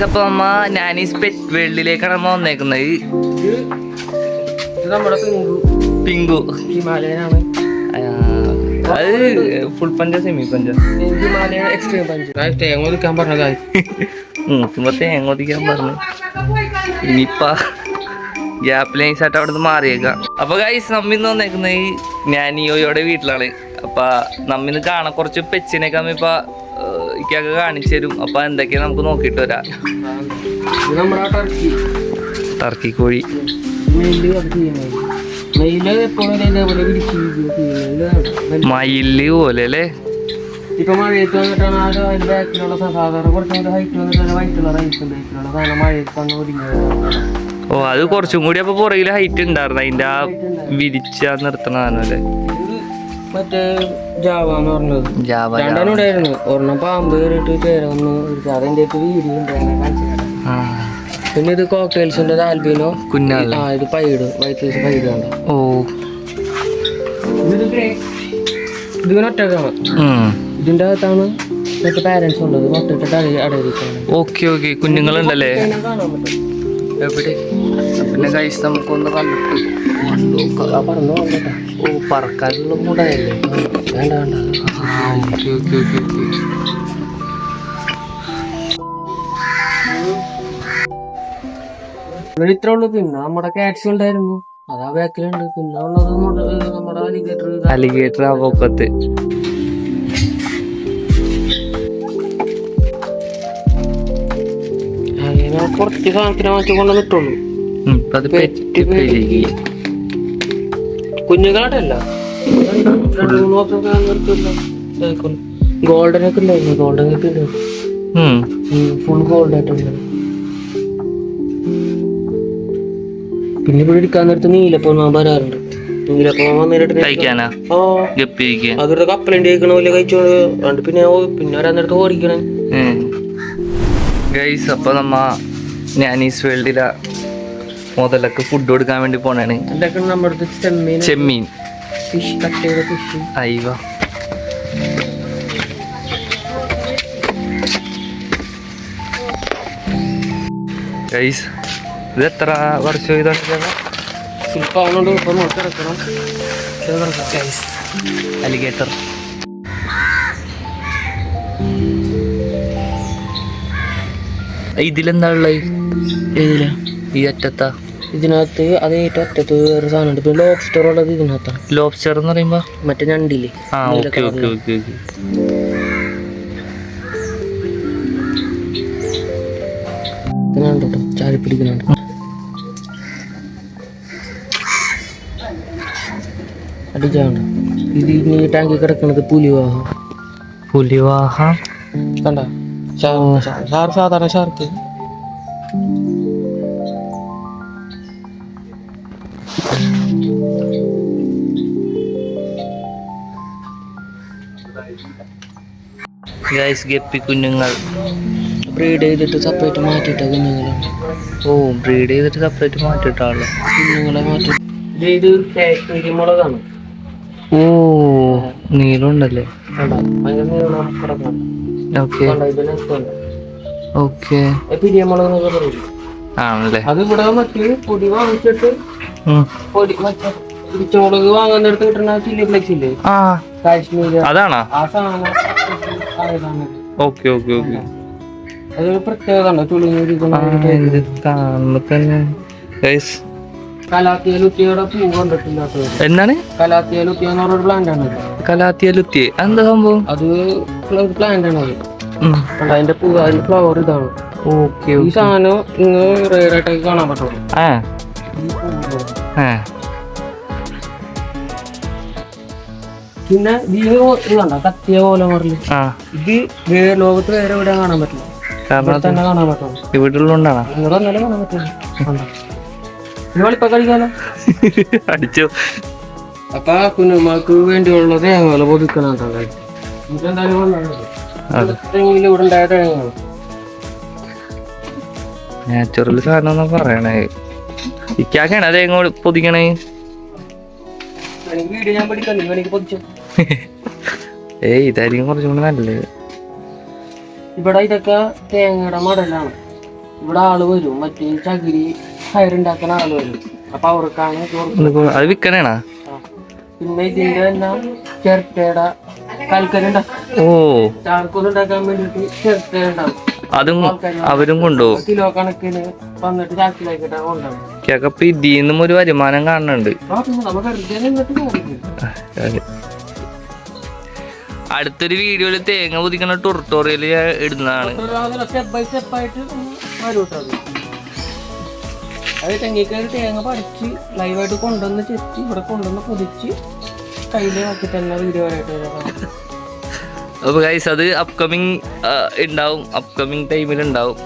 അപ്പൊ നമ്മ നാനീസ് പെറ്റ് വേൾഡിലേക്കാണ് നമ്മ വന്നേക്കുന്നത്. പിങ്കു ഹിമാലയനാണ്. അത് ഫുൾ പഞ്ച സെമി പഞ്ച എക്സ്ട്രീം പഞ്ച്. തേങ്ങ ഒതുക്കാൻ പറഞ്ഞതായി നോക്കുമ്പോ തേങ്ങ ഒതുക്കാൻ പറഞ്ഞു. ഇനിയിപ്പ ഗ്യാപ്പ് ലൈൻസായിട്ട് അവിടെ നിന്ന് മാറിയേക്കാം. അപ്പൊ ഗൈസ് നമ്മിന്ന് വന്നേക്കുന്നത് ഈ നാനിയോയുടെ വീട്ടിലാണ്. അപ്പൊ നമ്മിന്ന് കാണാൻ കുറച്ച് പെറ്റ്സിനൊക്കെ നമ്മ ഇപ്പൊ ഇക്കൊക്കെ കാണിച്ചു തരും. അപ്പൊ എന്തൊക്കെയാ നമുക്ക് നോക്കിട്ട് വരാം. ടർക്കി കോഴി മയില് പോലെ അല്ലേ? ഇപ്പൊ മഴയത്ത് വന്നിട്ടാണ് അതിന്റെ ബാക്കിലുള്ള സാധാരണ കുറച്ചുകൂടി ഹൈറ്റ് വന്നിട്ട് വൈറ്റുള്ള റൈസ് ഉണ്ടായിട്ടുള്ള സാധനം മഴയത്ത് വന്ന് ഒതുങ്ങിയത്. ഓ അത് കുറച്ചും കൂടി അപ്പൊ പുറകില് ഹൈറ്റ് ഉണ്ടായിരുന്നു. അതിന്റെ ആ വിരിച്ച നിർത്തണ അല്ലേ? മറ്റേ ജാവ എന്ന് പറഞ്ഞത് രണ്ടെണ്ണം ഉണ്ടായിരുന്നു. ഒരെണ്ണം പാമ്പ് കയറിയിട്ട് ചേർന്ന് അതിന്റെ വീഡിയോ ഉണ്ട്. പിന്നെ ഇത് കോക്ടെയിൽസിന്റെ ആൽബിനോ കുഞ്ഞാൽ. ഇത് പൈഡ് വൈറ്റ് പൈഡ് ആണ്. ഓ ഇതിങ്ങനെ ഒറ്റക്കാണ്. ഇതിന്റെ അകത്താണ് മറ്റേ പാരന്റ്സ് ഉള്ളത്. മൊത്തത്തിട്ട് അടയിരിക്കാണ്. ഓക്കെ ഓക്കെ കുഞ്ഞുങ്ങളുണ്ടല്ലേ? കാണാൻ പറ്റും എവിടെ? പിന്നെ കഴിച്ച് നമുക്കൊന്ന് കണ്ടിട്ട് പറഞ്ഞു വന്നിട്ടാ. ഓ പറക്കാനുള്ള മൂടായല്ലേ? വേണ്ട വേണ്ട. Okay okay okay okay. ഇവിടെ ഇത്ര ഉള്ളു. പിന്നെ നമ്മുടെ കാറ്റ്സ് ഉണ്ടായിരുന്നു. അതാ ബാക്കിലുണ്ട്. പിന്നെ ഉള്ളത് നമ്മുടെ അലിഗേറ്റർ ആ പൊക്കത്ത്. അങ്ങനെ കുറച്ച് സാധനത്തിനെ മാറ്റി കൊണ്ടുവന്നിട്ടുള്ളൂ. കുഞ്ഞുങ്ങളായിട്ടല്ല, 2-3 വർഷമൊക്കെ ഗോൾഡൻ ഒക്കെ ഉണ്ടായിരുന്നു. ഗോൾഡൻ ഒക്കെ ഫുൾ ഗോൾഡ് ആയിട്ടുണ്ട്. പിന്നെ ഇവിടെ എടുക്കാൻ നേരത്ത് നീലപ്പൊമാൻ വരാറുണ്ട്. നീലപ്പൊമാൻ വന്നിട്ട് അവരുടെ കപ്പലണ്ടി കഴിക്കണ പോലെ കഴിച്ചോണ്ട് പിന്നെ വരാൻ നേരത്ത് ഓടിക്കണം. ഗൈസ് അപ്പൊ നമ്മ നാനീസ് വേൾഡില മുതലൊക്കെ ഫുഡ് കൊടുക്കാൻ വേണ്ടി പോണാണ്. ഇതൊക്കെ നമ്മുടെ ചെമ്മീൻ ഫിഷ് കട്ട് ചെയ്ത ഫിഷ്. അയ്യോ ഗൈസ് ഇത് എത്ര വർഷം ഇതാണ്? ശില്പാവുന്നോണ്ട് ഇപ്പൊ നോക്കിടക്കണം. അലിഗേറ്റർ ഇതിലെന്താ ഉള്ളത്? ഏതില? ഈ അറ്റത്താ? ഇതിനകത്ത് അത് ഏറ്റവും അറ്റത്ത് വേറെ സാധനം ഉണ്ട്. പിന്നെ ലോബ്സ്റ്റർ ഉള്ളത് ഇതിനകത്താണ്. ലോബ്സ്റ്റർ എന്ന് പറയുമ്പോ മറ്റേ ഞണ്ടില്ലേ? ആ ഓക്കെ ഓക്കെ ഓക്കെ ഓക്കെ. ഇതിനുണ്ടോ ചാരി പിടിക്കുന്നുണ്ട്. അടിച്ചാണ്ട് ഇത് ഇനി ടാങ്കി കിടക്കുന്നത് പുലിവാഹം. പുലിവാഹം കണ്ട സാധാരണ ഷാർക്ക്. ഗൈസ് ഗപ്പി കുഞ്ഞുങ്ങൾ ബ്രീഡ് ചെയ്തിട്ട് സെപ്പറേറ്റ് മാറ്റിയിട്ട കുഞ്ഞുങ്ങളുണ്ട്. ഓ ബ്രീഡ് ചെയ്തിട്ട് സെപ്പറേറ്റ് മാറ്റിയിട്ടാണല്ലോ കുഞ്ഞുങ്ങളെ മാറ്റി. ഇത് കാശ്മീരി മുളകാണ്. ഓ നീളമുണ്ടല്ലേ? ഭയങ്കര നീളം കിടക്കണം. ഓക്കെ ഓക്കെ പിരിയ മുളക് എന്നൊക്കെ പറയും. ആണല്ലേ? അത് ഇവിടെ മറ്റേ പൊടി വാങ്ങിച്ചിട്ട് പൊടി മറ്റേ പിടിച്ചമുളക് വാങ്ങാൻ നേരത്ത് കിട്ടുന്ന ചില്ലി ഫ്ലെക്സ് ഇല്ലേ? കാശ്മീര് അതാണോ? ആ സാധനം. Okay okay okay. അതൊരു പ്രത്യേകത കലാത്തിയ ലുത്തിയുടെ പൂ കണ്ടിട്ടില്ലാത്തത്. എന്താണ് കലാത്തിയ ലുത്തിയ എന്ന് പറഞ്ഞൊരു പ്ലാന്റ് ആണ്. കലാത്തിയ ലുത്തി എന്താ സംഭവം? അത് ഒരു പ്ലാന്റ് ആണ്. അത് അതിന്റെ പൂ, അതിന്റെ ഫ്ലവർ ഇതാണ്. ഓക്കെ. ഈ സാധനം ഇന്ന് റെയർ ആയിട്ടൊക്കെ കാണാൻ പറ്റുള്ളൂ. പിന്നെ ഇതുണ്ട കത്തിയ പോലെ പറഞ്ഞ് ഇത് വേറെ ലോകത്ത് വേറെ എവിടെ കാണാൻ പറ്റില്ല. തന്നെ കാണാൻ പറ്റുള്ളൂ. വീട്ടിലുണ്ടാണ് നിങ്ങൾ വന്നാലും കാണാൻ പറ്റുള്ളൂ. ഇപ്പൊ കളിക്കാലോ അടിച്ചു. അപ്പൊ കുഞ്ഞുമാർക്ക് വേണ്ടിയുള്ള തേങ്ങ പൊതുക്കണം. ഇവിടെ ഉണ്ടായ തേങ്ങ നാച്ചുറൽ സാധനം പറയണേ. ഇക്കാക്കാണ് തേങ്ങ പൊതിക്കണേ. വീഡിയോ ഞാൻ പഠിക്കാൻ വേണമെങ്കിൽ പൊതിച്ചു. ഇതായിരിക്കും കുറച്ചും കൂടി നല്ലത്. ഇവിടെ ഇതൊക്കെ തേങ്ങയുടെ മടലാണ്. ഇവിടെ ആള് വരും, മറ്റേ ചകിരി കയറുണ്ടാക്കുന്ന ആള് വരും. അപ്പൊ അവർക്കാണ് അത് വിൽക്കണേണ. പിന്നെ ഇതിന്റെ തന്നെ ചിരട്ടയുടെ കൽക്കരി ചാർക്കൊന്നും ഉണ്ടാക്കാൻ വേണ്ടിട്ട് ചിരട്ട ഉണ്ടാവും. അതും അവരും കൊണ്ടുപോകും. കിലോ കണക്കിന് വന്നിട്ട് ചാക്കിലാക്കിട്ടാ കൊണ്ടുപോകും. അപ്പൊ ഇതിന്നും ഒരു വരുമാനം കാണുന്നുണ്ട്. അടുത്തൊരു വീഡിയോയില് തേങ്ങ പൊതിക്കണ ട്യൂട്ടോറിയൽ ഇടുന്നതാണ്. സ്റ്റെപ്പ് ബൈ സ്റ്റെപ്പ് ആയിട്ട് അത് തെങ്ങിക്കറി തേങ്ങ പറിച്ച് ലൈവായിട്ട് കൊണ്ടുവന്ന് ചെത്തി ഇവിടെ കൊണ്ടുവന്ന് പൊതിച്ച് കയ്യില് ആക്കി തന്നെ വീഡിയോ ആയിട്ട്. അപ്പൊ ഗൈസ് അത് അപ്കമിങ് ഉണ്ടാവും, അപ്കമിങ് ടൈമിൽ ഉണ്ടാവും.